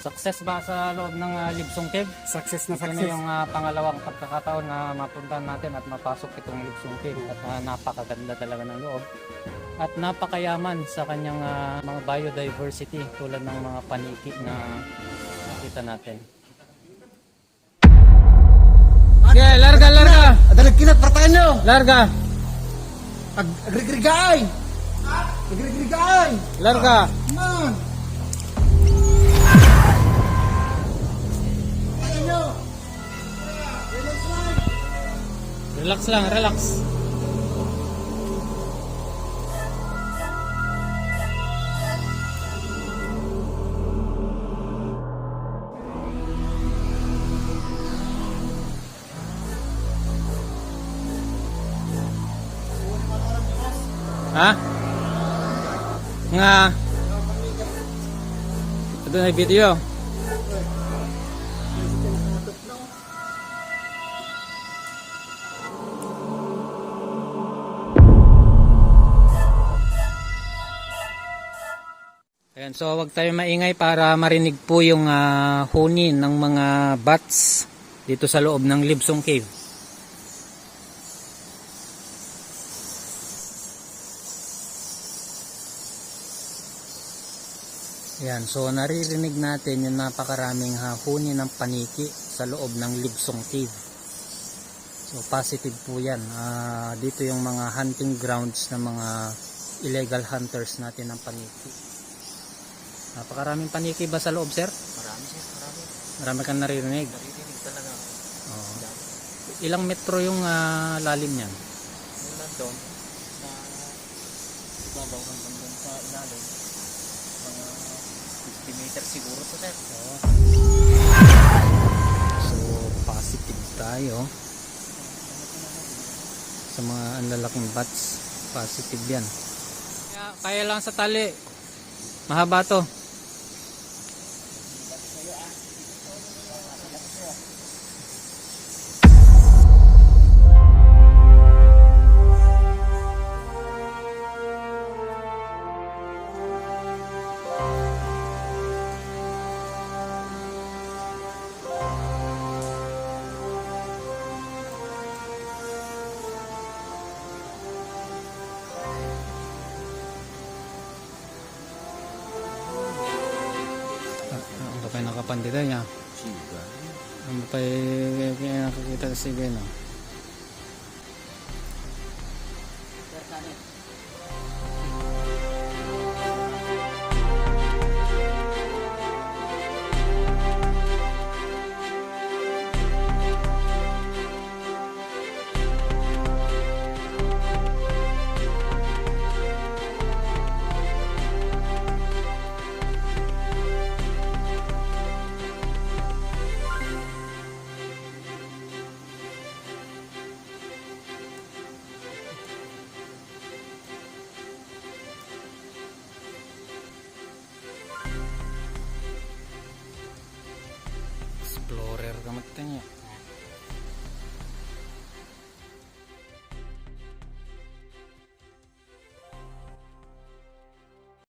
Success ba sa loob ng Libsong Cave? Success na Ito na success. yung pangalawang pagkakataon na mapuntahan natin at mapasok itong Libsong Cave. At napakaganda talaga ng loob. At napakayaman sa kanyang mga biodiversity tulad ng mga paniki na nakita natin. Sige, larga, larga! Adalag kinat, partahan nyo! Larga! Agrigrigaay! Agrigrigaay! Larga! Man! Partahan nyo! Relax lang, relax. Ha? Nga. Ito na yung video. Ayan, so wag tayo maingay para marinig po yung huni ng mga bats dito sa loob ng Libsong Cave. Ayan, so naririnig natin yung napakaraming huni ng paniki sa loob ng Libsong Cave. So positive po yan. Dito yung mga hunting grounds ng mga illegal hunters natin ng paniki. Napakaraming paniki ba sa loob, sir? Marami sir, marami. Marami kang naririnig. Naririnig talaga. Oo. Ilang metro yung lalim niyan? Mula doon na ibabaw hanggang doon sa ilalim. Mga 50 meters siguro to sir. So positive tayo sa mga anlalaking bats. Positive yan. Kaya lang sa tali. Mahaba to. Ang kapay nakapandita niya. Ang kapay nakakita sa sige no. Explorer kamat niya.